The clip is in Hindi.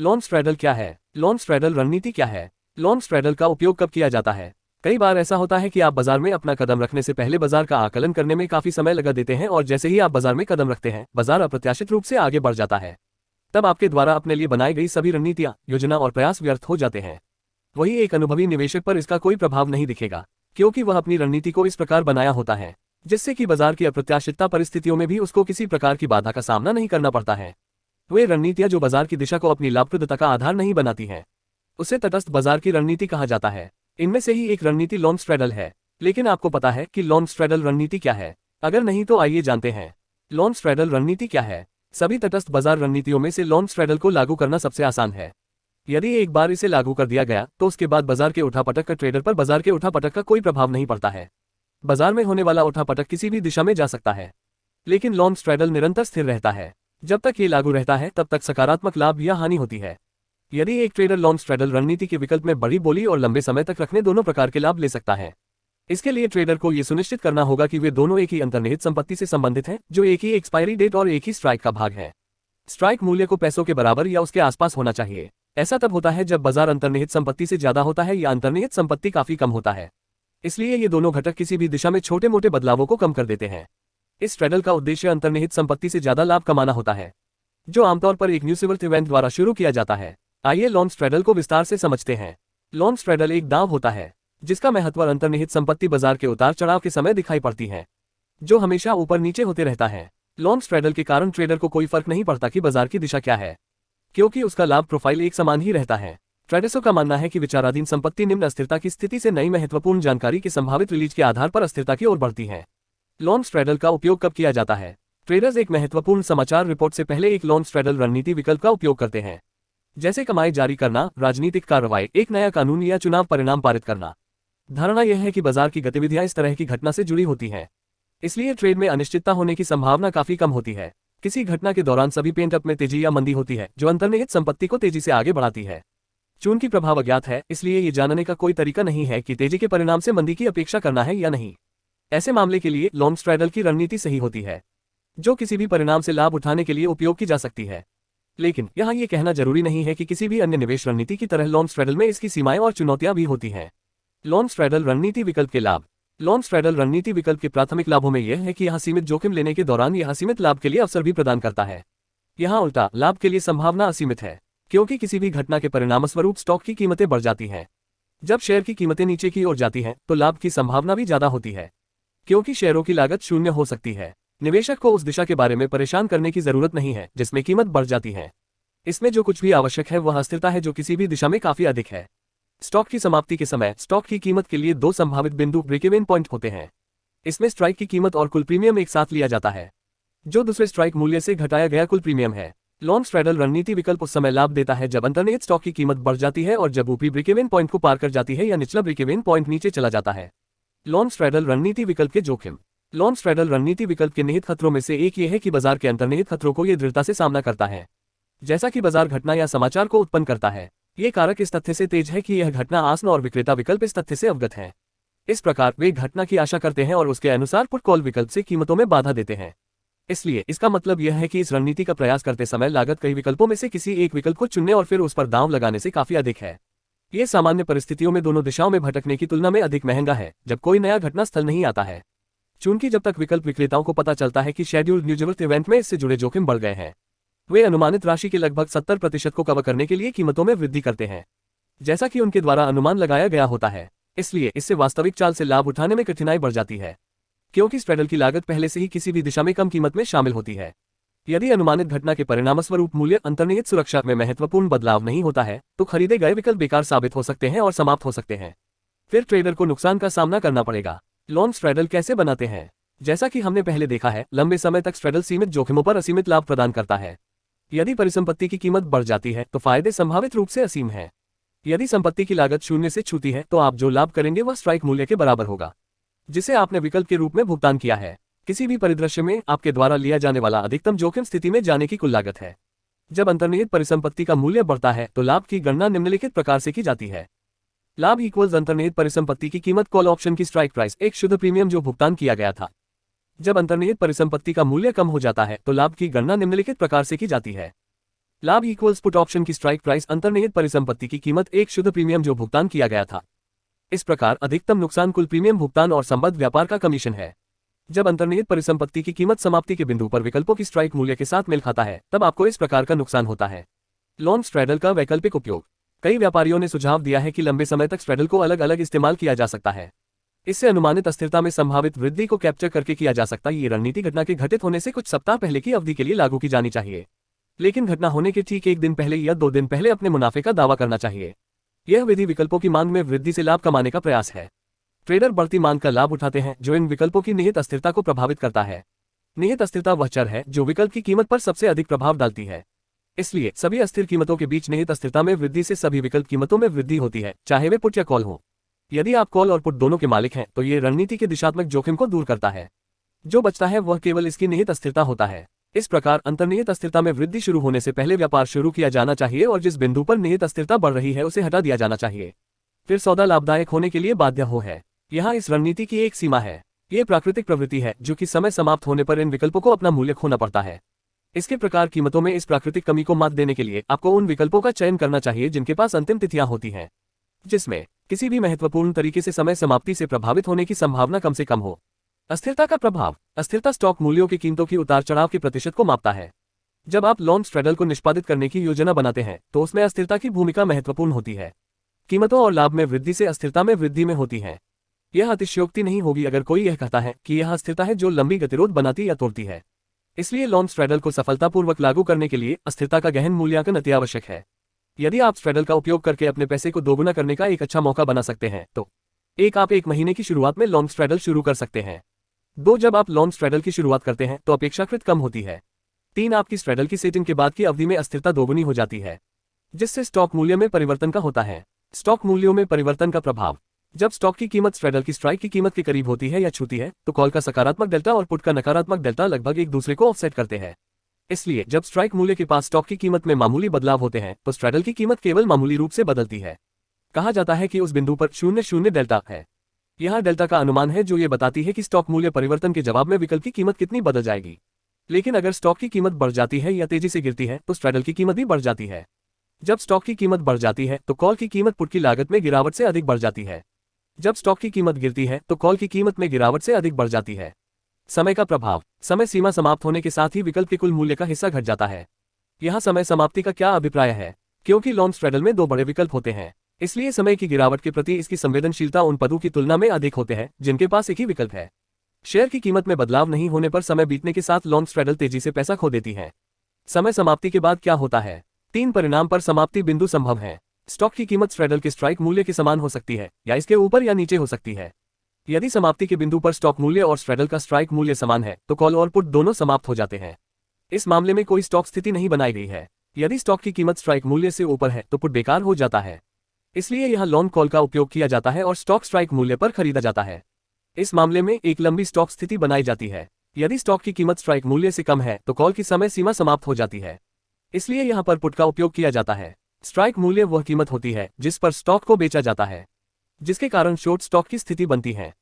लॉन्ग स्ट्रैडल क्या है? लॉन्ग स्ट्रैडल रणनीति क्या है? लॉन्ग स्ट्रैडल का उपयोग कब किया जाता है? कई बार ऐसा होता है कि आप बाजार में अपना कदम रखने से पहले बाजार का आकलन करने में काफी समय लगा देते हैं और जैसे ही आप बाजार में कदम रखते हैं, बाजार अप्रत्याशित रूप से आगे बढ़ जाता है। तब आपके द्वारा अपने लिए बनाई गई सभी रणनीतियां, योजना और प्रयास व्यर्थ हो जाते हैं। वही एक अनुभवी निवेशक पर इसका कोई प्रभाव नहीं दिखेगा, क्योंकि वह अपनी रणनीति को इस प्रकार बनाया होता है जिससे कि बाजार की अप्रत्याशित परिस्थितियों में भी उसको किसी प्रकार की बाधा का सामना नहीं करना पड़ता है। वे रणनीतियां जो बाजार की दिशा को अपनी लाभप्रदता का आधार नहीं बनाती हैं, उसे तटस्थ बाजार की रणनीति कहा जाता है। इनमें से ही एक रणनीति लॉन्ग स्ट्रैडल है। लेकिन आपको पता है कि लॉन्ग स्ट्रैडल रणनीति क्या है? अगर नहीं तो आइए जानते हैं। लॉन्ग स्ट्रैडल रणनीति क्या है? सभी तटस्थ बाजार रणनीतियों में से लॉन्ग स्ट्रैडल को लागू करना सबसे आसान है। यदि एक बार इसे लागू कर दिया गया तो उसके बाद बाजार के उठापटक का ट्रेडर पर बाजार के उठापटक का कोई प्रभाव नहीं पड़ता है। बाजार में होने वाला उठापटक किसी भी दिशा में जा सकता है, लेकिन लॉन्ग स्ट्रैडल निरंतर स्थिर रहता है। जब तक ये लागू रहता है तब तक सकारात्मक लाभ या हानि होती है। यदि एक ट्रेडर लॉन्ग स्ट्रैडल रणनीति के विकल्प में बड़ी बोली और लंबे समय तक रखने दोनों प्रकार के लाभ ले सकता है। इसके लिए ट्रेडर को यह सुनिश्चित करना होगा कि वे दोनों एक ही अंतर्निहित संपत्ति से संबंधित हैं, जो एक ही एक्सपायरी डेट और एक ही स्ट्राइक का भाग है। स्ट्राइक मूल्य को पैसों के बराबर या उसके आसपास होना चाहिए। ऐसा तब होता है जब बाजार अंतर्निहित संपत्ति से ज्यादा होता है या अंतर्निहित संपत्ति काफी कम होता है। इसलिए ये दोनों घटक किसी भी दिशा में छोटे मोटे बदलावों को कम कर देते हैं। इस स्ट्रैडल का उद्देश्य अंतर्निहित संपत्ति से ज्यादा लाभ कमाना होता है, जो आमतौर पर एक न्यूसिवर्थ इवेंट द्वारा शुरू किया जाता है। आइए लॉन्ग स्ट्रैडल को विस्तार से समझते हैं। लॉन्ग स्ट्रैडल एक दांव होता है जिसका महत्व अंतर्निहित संपत्ति बाजार के उतार चढ़ाव के समय दिखाई पड़ती है, जो हमेशा ऊपर नीचे होते रहता है। लॉन्ग स्ट्रैडल के कारण ट्रेडर को कोई फर्क नहीं पड़ता कि बाजार की दिशा क्या है, क्योंकि उसका लाभ प्रोफाइल एक समान ही रहता है। ट्रेडर्सों का मानना है कि विचाराधीन संपत्ति निम्न अस्थिरता की स्थिति से नई महत्वपूर्ण जानकारी की संभावित रिलीज के आधार पर अस्थिरता की ओर बढ़ती है। लॉन्ग स्ट्रैडल का उपयोग कब किया जाता है? ट्रेडर्स एक महत्वपूर्ण समाचार रिपोर्ट से पहले एक लॉन्ग स्ट्रैडल रणनीति विकल्प का उपयोग करते हैं, जैसे कमाई जारी करना, राजनीतिक कार्रवाई, एक नया कानून या चुनाव परिणाम पारित करना। धारणा यह है कि बाजार की गतिविधियां इस तरह की घटना से जुड़ी होती हैं, इसलिए ट्रेड में अनिश्चितता होने की संभावना काफी कम होती है। किसी घटना के दौरान सभी पेंट अप में तेजी या मंदी होती है, जो अंतर्निहित संपत्ति को तेजी से आगे बढ़ाती है। चूंकि प्रभाव अज्ञात है, इसलिए ये जानने का कोई तरीका नहीं है कि तेजी के परिणाम से मंदी की अपेक्षा करना है या नहीं। ऐसे मामले के लिए लॉन्ग स्ट्रैडल की रणनीति सही होती है, जो किसी भी परिणाम से लाभ उठाने के लिए उपयोग की जा सकती है। लेकिन यहाँ ये कहना जरूरी नहीं है कि किसी भी अन्य निवेश रणनीति की तरह लॉन्ग स्ट्रैडल में इसकी सीमाएं और चुनौतियां भी होती हैं। लॉन्ग स्ट्रैडल रणनीति विकल्प के लाभ। लॉन्ग स्ट्रैडल रणनीति विकल्प के प्राथमिक लाभों में यह है कि यह सीमित जोखिम लेने के दौरान यह सीमित लाभ के लिए अवसर भी प्रदान करता है। यहाँ उल्टा, लाभ के लिए संभावना असीमित है, क्योंकि किसी भी घटना के परिणामस्वरूप स्टॉक की कीमतें बढ़ जाती हैं। जब शेयर की कीमतें नीचे की ओर जाती हैं, तो लाभ की संभावना भी ज्यादा होती है, क्योंकि शेयरों की लागत शून्य हो सकती है। निवेशक को उस दिशा के बारे में परेशान करने की जरूरत नहीं है जिसमें कीमत बढ़ जाती है। इसमें जो कुछ भी आवश्यक है वह अस्थिरता है, जो किसी भी दिशा में काफी अधिक है। स्टॉक की समाप्ति के समय स्टॉक की कीमत के लिए दो संभावित बिंदु ब्रेक इवन पॉइंट होते हैं। इसमें स्ट्राइक की कीमत और कुल प्रीमियम एक साथ लिया जाता है, जो दूसरे स्ट्राइक मूल्य से घटाया गया कुल प्रीमियम है। लॉन्ग स्ट्रैडल रणनीति विकल्प उस समय लाभ देता है जब अंतर्निहित स्टॉक की कीमत बढ़ जाती है और जब ऊपरी ब्रेक इवन पॉइंट को पार कर जाती है या निचला ब्रेक इवन पॉइंट नीचे चला जाता है। लॉन्ग स्ट्रैडल रणनीति विकल्प के जोखिम। लॉन्ग स्ट्रैडल रणनीति विकल्प के निहित खतरों में से एक ये है कि बाजार के अंतर्निहित खतरों को ये दृढ़ता से सामना करता है, जैसा कि बाजार घटना या समाचार को उत्पन्न करता है। ये कारक इस तथ्य से तेज है कि यह घटना आसन और विक्रेता विकल्प इस तथ्य से अवगत हैं। इस प्रकार वे घटना की आशा करते हैं और उसके अनुसार पुट कॉल विकल्प से कीमतों में बाधा देते हैं। इसलिए इसका मतलब यह है कि इस रणनीति का प्रयास करते समय लागत कई विकल्पों में से किसी एक विकल्प को चुनने और फिर उस पर दांव लगाने से काफी अधिक है। ये सामान्य परिस्थितियों में दोनों दिशाओं में भटकने की तुलना में अधिक महंगा है, जब कोई नया घटना स्थल नहीं आता है। चूंकि जब तक विकल्प विक्रेताओं को पता चलता है कि शेड्यूल्ड न्यूज़वर्थ इवेंट में इससे जुड़े जोखिम बढ़ गए हैं, वे अनुमानित राशि के लगभग 70% को कवर करने के लिए कीमतों में वृद्धि करते हैं, जैसा कि उनके द्वारा अनुमान लगाया गया होता है। इसलिए इससे वास्तविक चाल से लाभ उठाने में कठिनाई बढ़ जाती है, क्योंकि स्ट्रैडल की लागत पहले से ही किसी भी दिशा में कम कीमत में शामिल होती है। यदि अनुमानित घटना के परिणामस्वरूप मूल्य अंतर्निहित सुरक्षा में महत्वपूर्ण बदलाव नहीं होता है, तो खरीदे गए विकल्प बेकार साबित हो सकते हैं और समाप्त हो सकते हैं। फिर ट्रेडर को नुकसान का सामना करना पड़ेगा। लॉन्ग स्ट्रैडल कैसे बनाते हैं? जैसा कि हमने पहले देखा है, लंबे समय तक स्ट्रैडल सीमित जोखिमों पर असीमित लाभ प्रदान करता है। यदि परिसंपत्ति की कीमत बढ़ जाती है तो फायदे संभावित रूप से असीम हैं। यदि संपत्ति की लागत शून्य से छूती है तो आप जो लाभ करेंगे वह स्ट्राइक मूल्य के बराबर होगा, जिसे आपने विकल्प के रूप में भुगतान किया है। किसी भी परिदृश्य में आपके द्वारा लिया जाने वाला अधिकतम जोखिम स्थिति में जाने की कुल लागत है। जब अंतर्निहित परिसंपत्ति का मूल्य बढ़ता है तो लाभ की गणना निम्नलिखित प्रकार से की जाती है। लाभ इक्वल्स अंतर्निहित परिसंपत्ति की कीमत कॉल ऑप्शन की स्ट्राइक प्राइस, एक शुद्ध प्रीमियम जो भुगतान किया गया था। जब अंतर्निहित परिसंपत्ति का मूल्य कम हो जाता है तो लाभ की गणना निम्नलिखित प्रकार से की जाती है। लाभ इक्वल्स पुट ऑप्शन की स्ट्राइक प्राइस अंतर्निहित परिसंपत्ति की कीमत एक शुद्ध प्रीमियम जो भुगतान किया गया था। इस प्रकार अधिकतम नुकसान कुल प्रीमियम भुगतान और संबद्ध व्यापार का कमीशन है। जब अंतर्निहित परिसंपत्ति की कीमत समाप्ति के बिंदु पर विकल्पों की स्ट्राइक मूल्य के साथ मेल खाता है, तब आपको इस प्रकार का नुकसान होता है। लोन स्ट्रैडल का वैकल्पिक उपयोग। कई व्यापारियों ने सुझाव दिया है कि लंबे समय तक स्ट्रैडल को अलग अलग इस्तेमाल किया जा सकता है। इससे अनुमानित अस्थिरता में संभावित वृद्धि को कैप्चर करके किया जा सकता है। ये रणनीति घटना के घटित होने से कुछ सप्ताह पहले की अवधि के लिए लागू की जानी चाहिए, लेकिन घटना होने के ठीक 1 दिन पहले या 2 दिन पहले अपने मुनाफे का दावा करना चाहिए। यह विधि विकल्पों की मांग में वृद्धि से लाभ कमाने का प्रयास है। ट्रेडर बढ़ती मांग का लाभ उठाते हैं जो इन विकल्पों की निहित अस्थिरता को प्रभावित करता है। निहित अस्थिरता वह चर है जो विकल्प की कीमत पर सबसे अधिक प्रभाव डालती है। इसलिए सभी अस्थिर कीमतों के बीच निहित अस्थिरता में वृद्धि से सभी विकल्प कीमतों में वृद्धि होती है, चाहे वे पुट या कॉल हो। यदि आप कॉल और पुट दोनों के मालिक हैं तो ये रणनीति के दिशात्मक जोखिम को दूर करता है। जो बचता है वह केवल इसकी निहित अस्थिरता होता है। इस प्रकार अंतर्निहित अस्थिरता में वृद्धि शुरू होने से पहले व्यापार शुरू किया जाना चाहिए और जिस बिंदु पर निहित अस्थिरता बढ़ रही है उसे हटा दिया जाना चाहिए। फिर सौदा लाभदायक होने के लिए बाध्य हो है। यहाँ इस रणनीति की एक सीमा है। ये प्राकृतिक प्रवृत्ति है जो कि समय समाप्त होने पर इन विकल्पों को अपना मूल्य खोना पड़ता है। इसके प्रकार कीमतों में इस प्राकृतिक कमी को मात देने के लिए आपको उन विकल्पों का चयन करना चाहिए जिनके पास अंतिम तिथियां होती हैं, जिसमें किसी भी महत्वपूर्ण तरीके से समय समाप्ति से प्रभावित होने की संभावना कम से कम हो। अस्थिरता का प्रभाव। अस्थिरता स्टॉक मूल्यों की कीमतों की उतार चढ़ाव के प्रतिशत को मापता है। जब आप लोन स्ट्रैडल को निष्पादित करने की योजना बनाते हैं तो उसमें अस्थिरता की भूमिका महत्वपूर्ण होती है। कीमतों और लाभ में वृद्धि से अस्थिरता में वृद्धि में होती है। यह अतिशयोक्ति नहीं होगी अगर कोई यह कहता है कि यह अस्थिरता है जो लंबी गतिरोध बनाती या तोड़ती है। इसलिए लोन स्ट्रैडल को सफलतापूर्वक लागू करने के लिए अस्थिरता का गहन मूल्यांकन अति आवश्यक है। यदि आप स्ट्रैडल का उपयोग करके अपने पैसे को दोगुना करने का एक अच्छा मौका बना सकते हैं तो आप 1 महीने की शुरुआत में लोन स्ट्रैडल शुरू कर सकते हैं। 2 जब आप लोन स्ट्रैडल की शुरुआत करते हैं तो अपेक्षाकृत कम होती है। 3 आपकी स्ट्रैडल की सेटिंग के बाद की अवधि में अस्थिरता दोगुनी हो जाती है, जिससे स्टॉक मूल्य में परिवर्तन का होता है। स्टॉक मूल्यों में परिवर्तन का प्रभाव। जब स्टॉक की कीमत स्ट्रैडल की स्ट्राइक की कीमत के करीब होती है या छूती है तो कॉल का सकारात्मक डेल्टा और पुट का नकारात्मक डेल्टा लगभग एक दूसरे को ऑफसेट करते हैं। इसलिए जब स्ट्राइक मूल्य के पास स्टॉक की कीमत में मामूली बदलाव होते हैं तो स्ट्रैडल की कीमत केवल मामूली रूप से बदलती है। कहा जाता है कि उस बिंदु पर 0 डेल्टा है। यह डेल्टा का अनुमान है जो ये बताती है कि स्टॉक मूल्य परिवर्तन के जवाब में विकल्प की कीमत कितनी बदल जाएगी। लेकिन अगर स्टॉक की कीमत बढ़ जाती है या तेजी से गिरती है तो स्ट्रैडल की कीमत भी बढ़ जाती है। जब स्टॉक की कीमत बढ़ जाती है तो कॉल की कीमत पुट की लागत में गिरावट से अधिक बढ़ जाती है। जब स्टॉक की कीमत गिरती है तो कॉल की कीमत में गिरावट से अधिक बढ़ जाती है। समय का प्रभाव। समय सीमा समाप्त होने के साथ ही विकल्प के कुल मूल्य का हिस्सा घट जाता है। यहाँ समय समाप्ति का क्या अभिप्राय है? क्योंकि लोन स्ट्रैडल में 2 बड़े विकल्प होते हैं, इसलिए समय की गिरावट के प्रति इसकी संवेदनशीलता उन पदों की तुलना में अधिक होते हैं जिनके पास एक ही विकल्प है। शेयर की कीमत में बदलाव नहीं होने पर समय बीतने के साथ लोन स्ट्रैडल तेजी से पैसा खो देती है। समय समाप्ति के बाद क्या होता है? 3 परिणाम पर समाप्ति बिंदु संभव है। स्टॉक की कीमत स्ट्रैडल के स्ट्राइक मूल्य के समान हो सकती है या इसके ऊपर या नीचे हो सकती है। यदि समाप्ति के बिंदु पर स्टॉक मूल्य और स्ट्रैडल का स्ट्राइक मूल्य समान है तो कॉल और पुट दोनों समाप्त हो जाते हैं। इस मामले में कोई स्टॉक स्थिति नहीं बनाई गई है। यदि स्टॉक की कीमत स्ट्राइक मूल्य से ऊपर है तो पुट बेकार हो जाता है। इसलिए यहां लोन कॉल का उपयोग किया जाता है और स्टॉक स्ट्राइक मूल्य पर खरीदा जाता है। इस मामले में एक लंबी स्टॉक स्थिति बनाई जाती है। यदि स्टॉक की कीमत स्ट्राइक मूल्य से कम है तो कॉल की समय सीमा समाप्त हो जाती है। इसलिए यहां पर पुट का उपयोग किया जाता है। स्ट्राइक मूल्य वह कीमत होती है जिस पर स्टॉक को बेचा जाता है, जिसके कारण शॉर्ट स्टॉक की स्थिति बनती है।